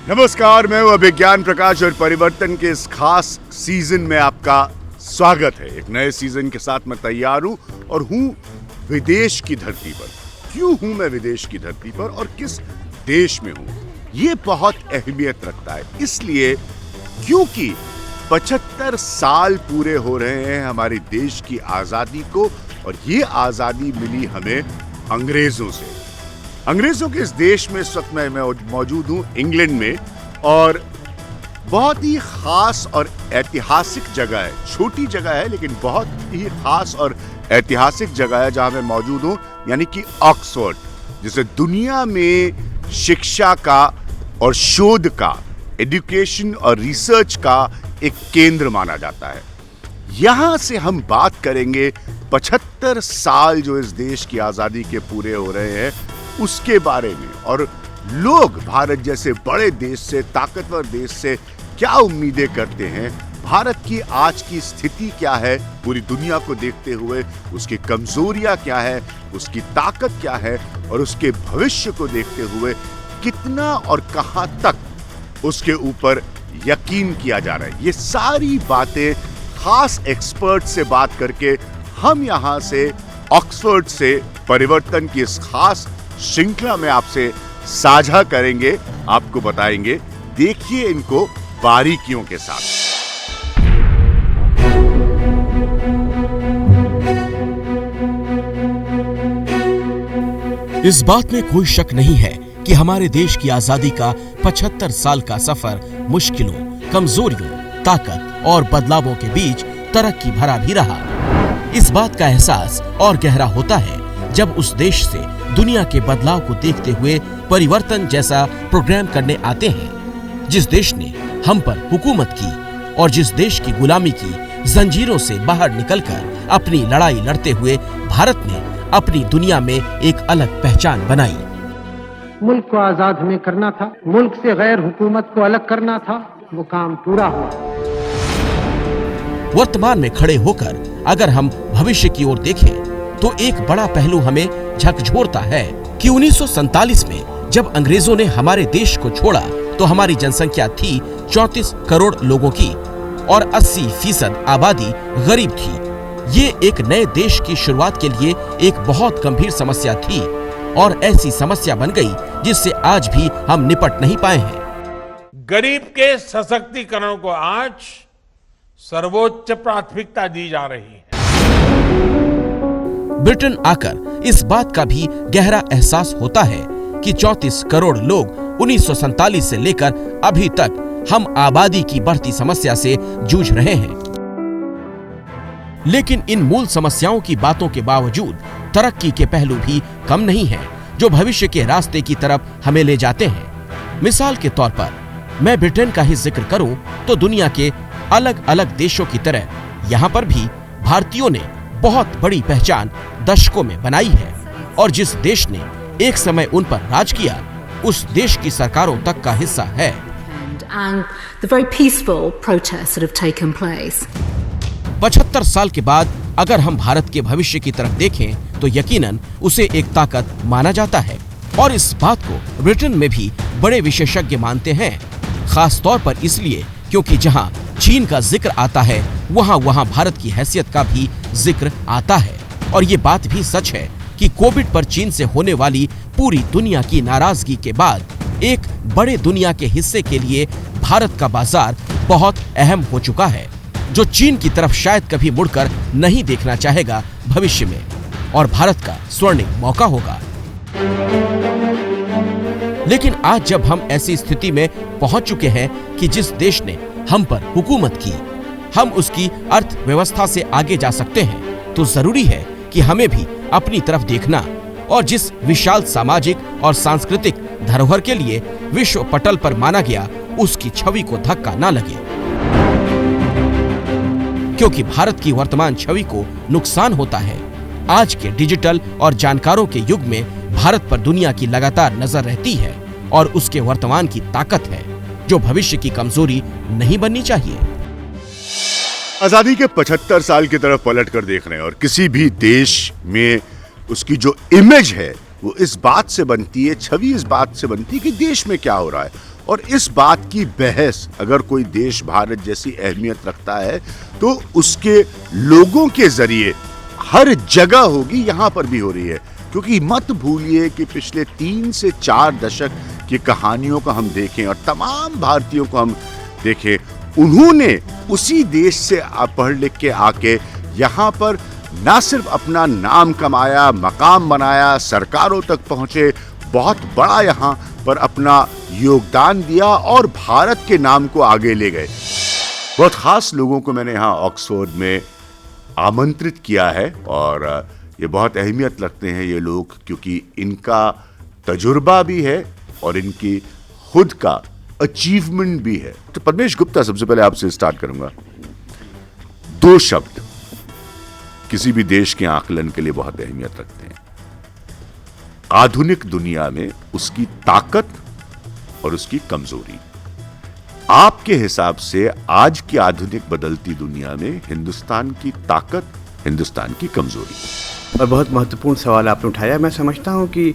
नमस्कार, मैं हूं अभिज्ञान प्रकाश और परिवर्तन के इस खास सीजन में आपका स्वागत है। एक नए सीजन के साथ मैं तैयार हूं और हूं विदेश की धरती पर। क्यों हूं मैं विदेश की धरती पर और किस देश में हूं, ये बहुत अहमियत रखता है। इसलिए क्योंकि 75 साल पूरे हो रहे हैं हमारे देश की आजादी को, और ये आजादी मिली हमें अंग्रेजों से। अंग्रेजों के इस देश में इस वक्त मैं मौजूद हूं इंग्लैंड में, और बहुत ही खास और ऐतिहासिक जगह है। छोटी जगह है लेकिन बहुत ही खास और ऐतिहासिक जगह है जहां मैं मौजूद हूं, यानी कि ऑक्सफोर्ड, जिसे दुनिया में शिक्षा का और शोध का, एजुकेशन और रिसर्च का एक केंद्र माना जाता है। यहां से हम बात करेंगे 75 साल जो इस देश की आजादी के पूरे हो रहे हैं उसके बारे में, और लोग भारत जैसे बड़े देश से, ताकतवर देश से क्या उम्मीदें करते हैं, भारत की आज की स्थिति क्या है पूरी दुनिया को देखते हुए, उसकी कमजोरियां क्या है, उसकी ताकत क्या है, और उसके भविष्य को देखते हुए कितना और कहां तक उसके ऊपर यकीन किया जा रहा है। ये सारी बातें खास एक्सपर्ट से बात करके हम यहां से ऑक्सफोर्ड से परिवर्तन की इस खास श्रृंखला में आपसे साझा करेंगे, आपको बताएंगे। देखिए इनको बारीकियों के साथ। इस बात में कोई शक नहीं है कि हमारे देश की आजादी का 75 साल का सफर मुश्किलों, कमजोरियों, ताकत और बदलावों के बीच तरक्की भरा भी रहा। इस बात का एहसास और गहरा होता है जब उस देश से दुनिया के बदलाव को देखते हुए परिवर्तन जैसा प्रोग्राम करने आते हैं। जिस देश ने हम पर हुकूमत की और जिस देश की गुलामी की जंजीरों से बाहर निकलकर अपनी लड़ाई लड़ते हुए भारत ने अपनी दुनिया में एक अलग पहचान बनाई। मुल्क को आजाद हमें करना था, मुल्क से गैर हुकूमत को अलग करना था, वो काम पूरा हुआ। वर्तमान में खड़े होकर अगर हम भविष्य की ओर देखें तो एक बड़ा पहलू हमें झकझोरता है कि 1947 में जब अंग्रेजों ने हमारे देश को छोड़ा तो हमारी जनसंख्या थी 34 करोड़ लोगों की और 80% आबादी गरीब थी। ये एक नए देश की शुरुआत के लिए एक बहुत गंभीर समस्या थी और ऐसी समस्या बन गई जिससे आज भी हम निपट नहीं पाए हैं। गरीब के सशक्तिकरण को आज सर्वोच्च प्राथमिकता दी जा रही है। ब्रिटेन आकर इस बात का भी गहरा एहसास होता है कि 34 करोड़ लोग 1947 से लेकर अभी तक हम आबादी की बढ़ती समस्या से जूझ रहे हैं। लेकिन इन मूल समस्याओं की बातों के बावजूद तरक्की के पहलू भी कम नहीं हैं, जो भविष्य के रास्ते की तरफ हमें ले जाते हैं। मिसाल के तौर पर मैं ब्रिटेन का ही जिक्र करूं तो दुनिया के अलग अलग देशों की तरह यहाँ पर भी भारतीयों ने बहुत बड़ी पहचान दशकों में बनाई है, और जिस देश ने एक समय उन पर राज किया उस देश की सरकारों तक का हिस्सा है। And the very peaceful protests that have taken place. 75 साल के बाद अगर हम भारत के भविष्य की तरफ देखें तो यकीनन उसे एक ताकत माना जाता है, और इस बात को ब्रिटेन में भी बड़े विशेषज्ञ मानते हैं। खास तौर पर इसलिए क्योंकि जहां चीन का जिक्र आता है वहां भारत की हैसियत का भी जिक्र आता है। और ये बात भी सच है कि कोविड पर चीन से होने वाली पूरी दुनिया की नाराजगी के बाद एक बड़े दुनिया के हिस्से के लिए भारत का बाजार बहुत अहम हो चुका है, जो चीन की तरफ शायद कभी मुड़कर नहीं देखना चाहेगा भविष्य में, और भारत का स्वर्णिम मौका होगा। लेकिन आज जब हम ऐसी स्थिति में पहुंच चुके हैं कि जिस देश ने हम पर हुकूमत की, हम उसकी अर्थव्यवस्था से आगे जा सकते हैं, तो जरूरी है कि हमें भी अपनी तरफ देखना और जिस विशाल सामाजिक और सांस्कृतिक धरोहर के लिए विश्व पटल पर माना गया उसकी छवि को धक्का ना लगे, क्योंकि भारत की वर्तमान छवि को नुकसान होता है। आज के डिजिटल और जानकारों के युग में भारत पर दुनिया की लगातार नजर रहती है और उसके वर्तमान की ताकत है जो भविष्य की कमजोरी नहीं बननी चाहिए। आजादी के 75 साल की तरफ पलट कर देख रहे हैं, और किसी भी देश में उसकी जो इमेज है वो इस बात से बनती है, छवि इस बात से बनती है कि देश में क्या हो रहा है। और इस बात की बहस अगर कोई देश भारत जैसी अहमियत रखता है तो उसके लोगों के जरिए हर जगह होगी, यहां पर भी हो रही है। क्योंकि मत भूलिए कि पिछले 3 से 4 दशक की कहानियों को हम देखें और तमाम भारतीयों को हम देखें, उन्होंने उसी देश से पढ़ लिख के आके यहाँ पर ना सिर्फ अपना नाम कमाया, मकाम बनाया, सरकारों तक पहुंचे, बहुत बड़ा यहाँ पर अपना योगदान दिया और भारत के नाम को आगे ले गए। बहुत खास लोगों को मैंने यहाँ ऑक्सफोर्ड में आमंत्रित किया है और ये बहुत अहमियत रखते हैं ये लोग, क्योंकि इनका तजुर्बा भी है और इनकी खुद का अचीवमेंट भी है। तो पद्मेश गुप्ता, सबसे पहले आपसे स्टार्ट करूंगा। 2 शब्द किसी भी देश के आकलन के लिए बहुत अहमियत रखते हैं। आधुनिक दुनिया में उसकी ताकत और उसकी कमजोरी। आपके हिसाब से आज की आधुनिक बदलती दुनिया में हिंदुस्तान की ताकत, हिंदुस्तान की कमजोरी। और बहुत महत्वपूर्ण सवाल आपने उठाया। मैं समझता हूं कि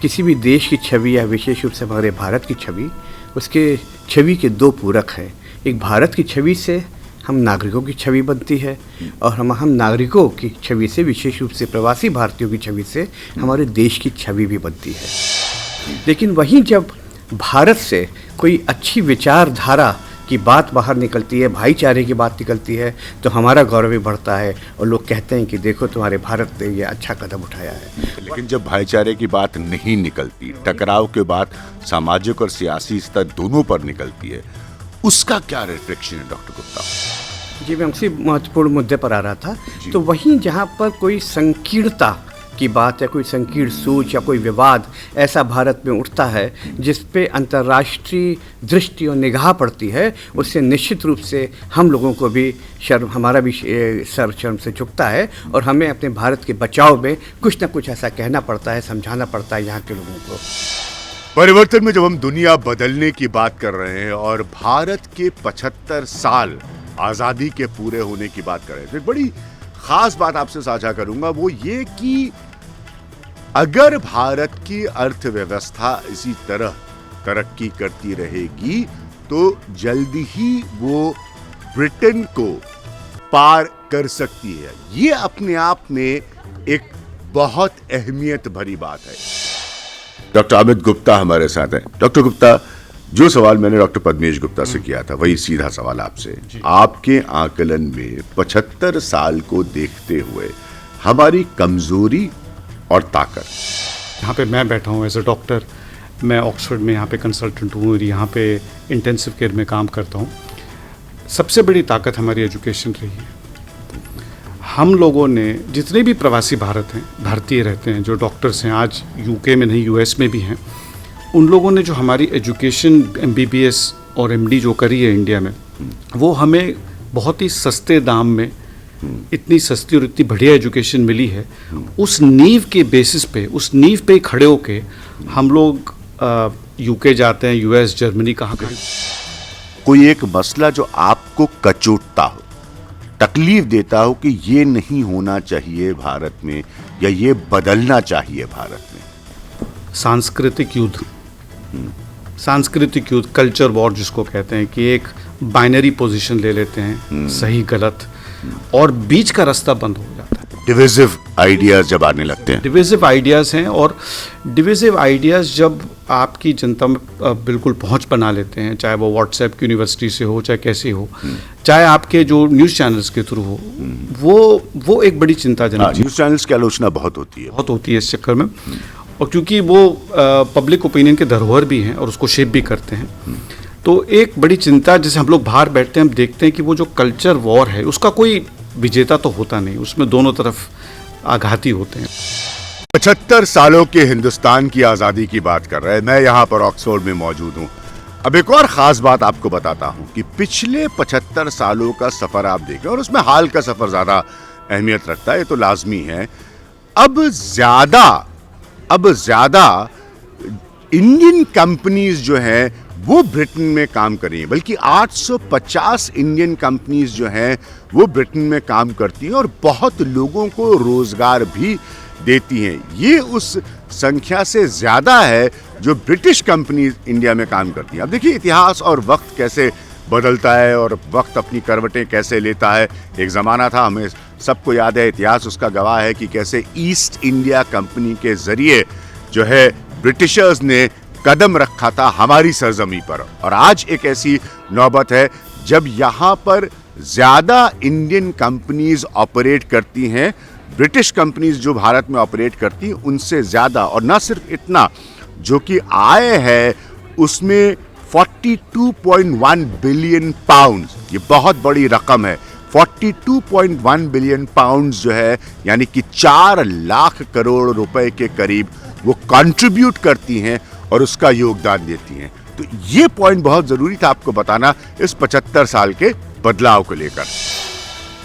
किसी भी देश की छवि या विशेष रूप से हमारे भारत की छवि, उसके छवि के 2 पूरक हैं। एक भारत की छवि से हम नागरिकों की छवि बनती है और हम नागरिकों की छवि से, विशेष रूप से प्रवासी भारतीयों की छवि से हमारे देश की छवि भी बनती है। लेकिन वहीं जब भारत से कोई अच्छी विचारधारा की बात बाहर निकलती है, भाईचारे की बात निकलती है, तो हमारा गौरव भी बढ़ता है और लोग कहते हैं कि देखो तुम्हारे भारत ने ये अच्छा कदम उठाया है। लेकिन जब भाईचारे की बात नहीं निकलती, टकराव के बाद सामाजिक और सियासी स्तर दोनों पर निकलती है, उसका क्या रिफ्लेक्शन है डॉक्टर गुप्ता? जी, मैं उसी महत्वपूर्ण मुद्दे पर आ रहा था। तो वहीं जहाँ पर कोई संकीर्णता की बात या कोई संकीर्ण सोच या कोई विवाद ऐसा भारत में उठता है जिस पे अंतर्राष्ट्रीय दृष्टि और निगाह पड़ती है, उससे निश्चित रूप से हम लोगों को भी शर्म, हमारा भी सर शर्म से झुकता है और हमें अपने भारत के बचाव में कुछ ना कुछ ऐसा कहना पड़ता है, समझाना पड़ता है यहाँ के लोगों को। परिवर्तन में जब हम दुनिया बदलने की बात कर रहे हैं और भारत के 75 साल आजादी के पूरे होने की बात कर रहे हैं, तो एक बड़ी खास बात आपसे साझा करूंगा, वो ये कि अगर भारत की अर्थव्यवस्था इसी तरह तरक्की करती रहेगी तो जल्दी ही वो ब्रिटेन को पार कर सकती है। ये अपने आप में एक बहुत अहमियत भरी बात है। डॉक्टर अमित गुप्ता हमारे साथ हैं। डॉक्टर गुप्ता, जो सवाल मैंने डॉक्टर पद्मेश गुप्ता से किया था वही सीधा सवाल आपसे। आपके आकलन में 75 साल को देखते हुए हमारी कमजोरी और ताकत। यहाँ पे मैं बैठा हूँ एज ए डॉक्टर, मैं ऑक्सफोर्ड में यहाँ पे कंसल्टेंट हूँ और यहाँ पे इंटेंसिव केयर में काम करता हूँ। सबसे बड़ी ताकत हमारी एजुकेशन रही है। हम लोगों ने, जितने भी प्रवासी भारत हैं, भारतीय रहते हैं, जो डॉक्टर्स हैं, आज यूके में नहीं यूएस में भी हैं, उन लोगों ने जो हमारी एजुकेशन MBBS और MD जो करी है इंडिया में, वो हमें बहुत ही सस्ते दाम में इतनी सस्ती और इतनी बढ़िया एजुकेशन मिली है। उस नींव के बेसिस पे, उस नींव पे खड़े होके हम लोग यूके जाते हैं, US, जर्मनी, कहाँ। कोई एक मसला जो आपको कचोटता हो, तकलीफ देता हो कि ये नहीं होना चाहिए भारत में या ये बदलना चाहिए भारत में? सांस्कृतिक युद्ध, सांस्कृतिक युद्ध, कल्चर वॉर जिसको कहते हैं, कि एक बाइनरी पोजीशन ले लेते हैं, सही गलत, और बीच का रास्ता बंद हो जाता है। डिविजिव आइडियाज जब आने लगते हैं, डिविजिव आइडियाज हैं, और डिविजिव आइडियाज जब आपकी जनता में बिल्कुल पहुंच बना लेते हैं, चाहे वो व्हाट्सएप की यूनिवर्सिटी से हो, चाहे कैसे हो, चाहे आपके जो न्यूज़ चैनल्स के थ्रू हो, वो एक बड़ी चिंताजनक। न्यूज़ चैनल्स की आलोचना बहुत होती है इस चक्कर में, और क्योंकि वो पब्लिक ओपिनियन के धरोहर भी हैं और उसको शेप भी करते हैं, तो एक बड़ी चिंता, जैसे हम लोग बाहर बैठते हैं, हम देखते हैं कि वो जो कल्चर वॉर है उसका कोई विजेता तो होता नहीं, उसमें दोनों तरफ आघाती होते हैं। 75 सालों के हिंदुस्तान की आजादी की बात कर रहे हैं। मैं यहाँ पर ऑक्सफोर्ड में मौजूद हूँ। अब एक और खास बात आपको बताता हूँ कि पिछले 75 सालों का सफर आप देखें, और उसमें हाल का सफर ज्यादा अहमियत रखता है, ये तो लाजमी है। अब ज्यादा इंडियन कंपनीज जो हैं वो ब्रिटेन में काम कर रही हैं, बल्कि 850 इंडियन कंपनीज जो हैं वो ब्रिटेन में काम करती हैं और बहुत लोगों को रोजगार भी देती हैं। ये उस संख्या से ज़्यादा है जो ब्रिटिश कंपनी इंडिया में काम करती हैं। अब देखिए इतिहास और वक्त कैसे बदलता है और वक्त अपनी करवटें कैसे लेता है। एक ज़माना था, हमें सबको याद है, इतिहास उसका गवाह है कि कैसे ईस्ट इंडिया कंपनी के ज़रिए जो है ब्रिटिशर्स ने कदम रखा था हमारी सरजमी पर। और आज एक ऐसी नौबत है जब यहाँ पर ज़्यादा इंडियन कंपनीज ऑपरेट करती हैं, ब्रिटिश कंपनीज जो भारत में ऑपरेट करती हैं उनसे ज़्यादा। और ना सिर्फ इतना, जो कि आय है उसमें 42.1 बिलियन पाउंड, ये बहुत बड़ी रकम है। 42.1 बिलियन पाउंड जो है यानी कि 4 लाख करोड़ रुपए के करीब वो कंट्रीब्यूट करती हैं और उसका योगदान देती हैं। तो ये पॉइंट बहुत ज़रूरी था आपको बताना इस 75 साल के बदलाव को लेकर।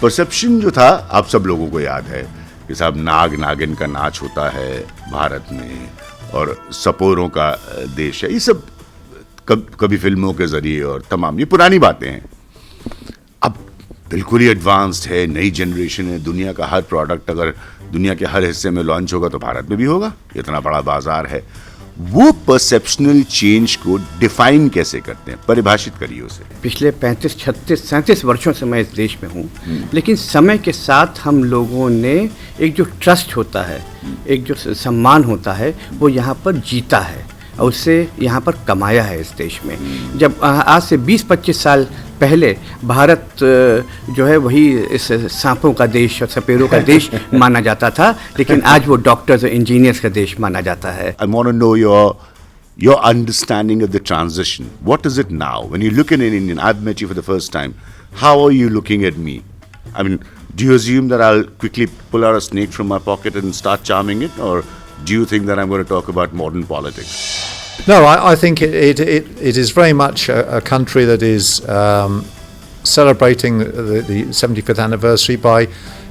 परसेप्शन जो था आप सब लोगों को याद है कि साहब नाग नागिन का नाच होता है भारत में और सपोरों का देश है। ये सब कभी फिल्मों के जरिए और तमाम ये पुरानी बातें हैं। अब बिल्कुल ही एडवांस्ड है, नई जनरेशन है। दुनिया का हर प्रोडक्ट अगर दुनिया के हर हिस्से में लॉन्च होगा तो भारत में भी होगा, इतना बड़ा बाजार है। वो परसेप्शनल चेंज को डिफाइन कैसे करते हैं, परिभाषित करिए उसे। पिछले 35, 36, 37 वर्षों से मैं इस देश में हूँ, लेकिन समय के साथ हम लोगों ने एक जो ट्रस्ट होता है, एक जो सम्मान होता है, वो यहाँ पर जीता है और उससे यहाँ पर कमाया है इस देश में। जब आज से 20-25 साल पहले भारत जो है वही इस सांपों का देश और सपेरों का देश माना जाता था, लेकिन आज वो डॉक्टर्स और इंजीनियर्स का देश माना जाता है। I want to know your understanding of the transition. What is it now? When you look at an Indian, I've met you for the first time. How are you looking at me? I mean, do you assume that I'll quickly pull out a snake from my pocket and start charming it, or do you think that I'm going to talk about modern politics? No, I think it is very much a country that is celebrating the 75th anniversary by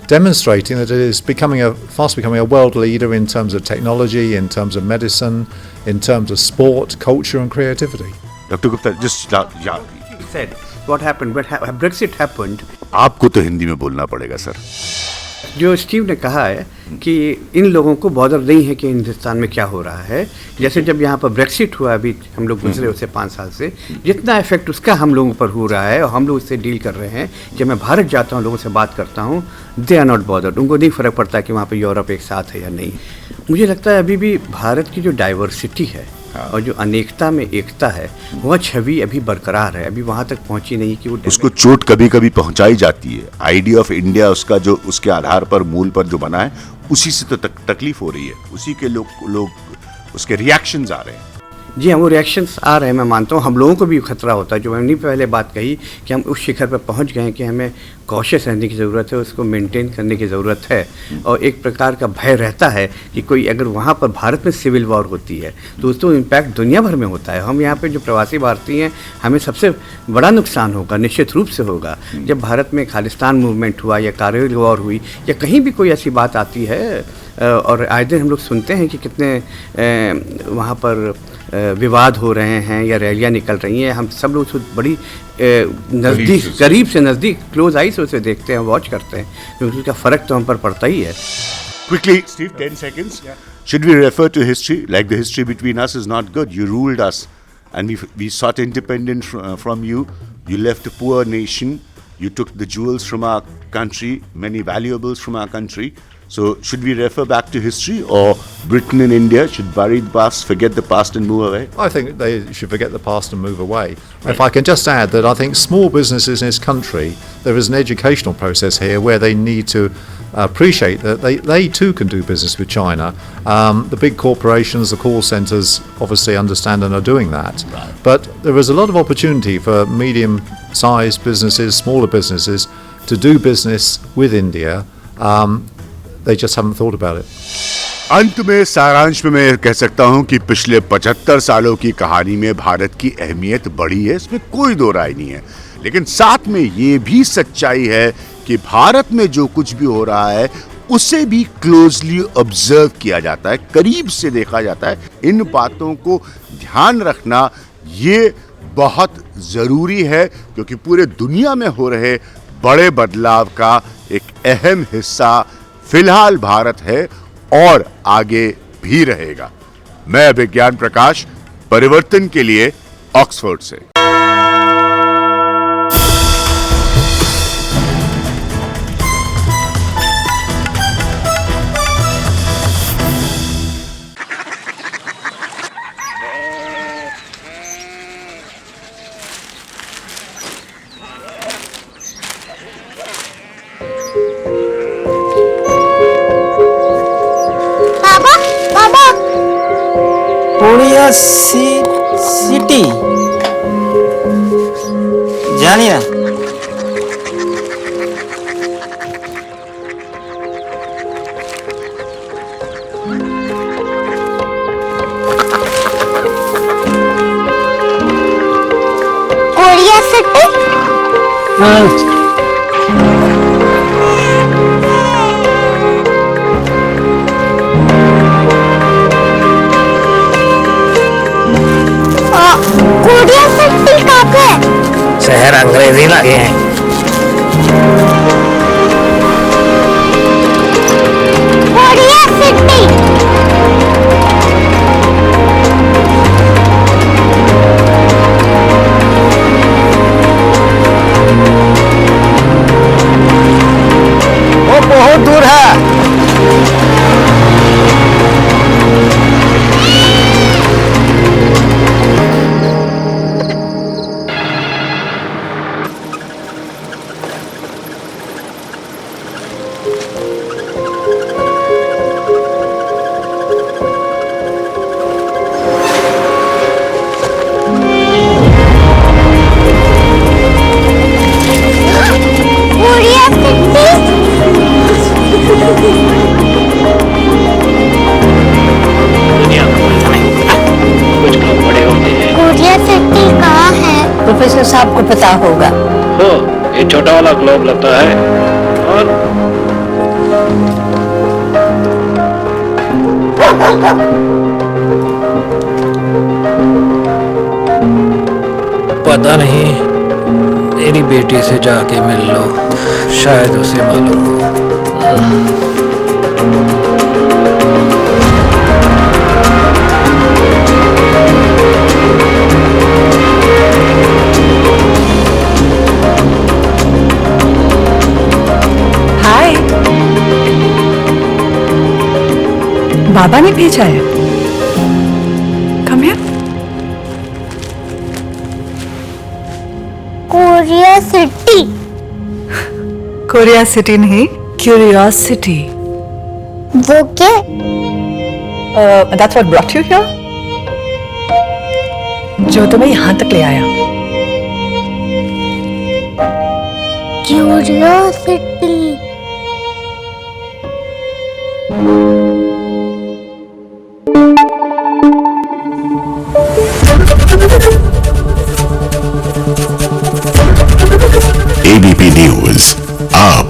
demonstrating that it is fast becoming a world leader in terms of technology, in terms of medicine, in terms of sport, culture and creativity. Dr. Gupta, just He said, what happened? When Brexit happened, आपको तो हिंदी में बोलना पड़ेगा sir. जो Steve ने कहा है कि इन लोगों को बॉदर नहीं है कि हिंदुस्तान में क्या हो रहा है। जैसे जब यहाँ पर ब्रेक्सिट हुआ, अभी हम लोग गुजरे उससे 5 साल से, जितना इफेक्ट उसका हम लोगों पर हो रहा है और हम लोग उससे डील कर रहे हैं। जब मैं भारत जाता हूँ, लोगों से बात करता हूँ, दे आर नॉट बॉदर्ड। उनको नहीं फ़र्क पड़ता कि वहाँ पर यूरोप एक साथ है या नहीं। मुझे लगता है अभी भी भारत की जो डाइवर्सिटी है और जो अनेकता में एकता है, वह छवि अभी बरकरार है, अभी वहाँ तक पहुँची नहीं कि वो उसको चोट कभी कभी पहुंचाई जाती है। आइडिया ऑफ इंडिया उसका जो उसके आधार पर मूल पर जो बना है, उसी से तो तकलीफ हो रही है, उसी के लोग उसके रिएक्शंस आ रहे हैं। जी हाँ, वो रिएक्शंस आ रहे हैं। मैं मानता हूँ हम लोगों को भी खतरा होता है। जो मैंने पहले बात कही कि हम उस शिखर पर पहुँच गए हैं कि हमें कॉशियस रहने की ज़रूरत है, उसको मेंटेन करने की ज़रूरत है। और एक प्रकार का भय रहता है कि कोई अगर वहाँ पर भारत में सिविल वॉर होती है तो उसको इम्पैक्ट दुनिया भर में होता है। हम यहाँ पे जो प्रवासी भारतीय हैं, हमें सबसे बड़ा नुकसान होगा, निश्चित रूप से होगा। जब भारत में खालिस्तान मूवमेंट हुआ या कारगिल वॉर हुई या कहीं भी कोई ऐसी बात आती है, और आए दिन हम लोग सुनते हैं कि कितने वहाँ पर विवाद हो रहे हैं या रैलियाँ निकल रही हैं, हम सब लोग उसको बड़ी नज़दीक, करीब से नज़दीक, क्लोज आई से उसे देखते हैं, वॉच करते हैं, क्योंकि उसका फ़र्क तो हम पर पड़ता ही है। Quickly, Steve, 10 seconds. Should we refer to history like the history between us is not good? You ruled us and we sought independence from you. You left a poor nation. You took the jewels from our country, many valuables from our country. So should we refer back to history, or Britain and India should bury the past, forget the past and move away? I think they should forget the past and move away. Right. If I can just add that I think small businesses in this country, there is an educational process here where they need to appreciate that they too can do business with China. The big corporations, the call centres obviously understand and are doing that. Right. But there is a lot of opportunity for medium-sized businesses, smaller businesses to do business with India. They just haven't thought about it. अंत में सारांश में मैं कह सकता हूं कि पिछले 75 सालों की कहानी में भारत की अहमियत बढ़ी है, इसमें कोई दो राय नहीं है। लेकिन साथ में ये भी सच्चाई है कि भारत में जो कुछ भी हो रहा है उसे भी क्लोजली ऑब्जर्व किया जाता है, करीब से देखा जाता है। इन बातों को ध्यान रखना ये बहुत ज़रूरी है, क्योंकि पूरे दुनिया में हो रहे बड़े बदलाव का एक अहम हिस्सा फिलहाल भारत है, और आगे भी रहेगा। मैं विज्ञान प्रकाश, परिवर्तन के लिए, ऑक्सफोर्ड से। बाबा बाबा कोरिया सिटी जानिए कोरिया सिटी कोरिया सिटी कहाँ पे है? शहर अंग्रेजी लगे हैं। कोरिया सिटी वो बहुत दूर है। कोरिया सिटी कोरिया सिटी कहाँ है? प्रोफेसर साहब को पता होगा। हो ये छोटा वाला ग्लोब लगता है और पता नहीं, मेरी बेटी से जाके मिल लो, शायद उसे मालूम हो। हाय, बाबा ने भेजा है। Come here. Korea city Korea city नहीं, क्यूरियोसिटी। वो क्या? That's what brought you here? जो तुम्हें यहाँ तक ले आया। क्यूरियोसिटी ABP News, आप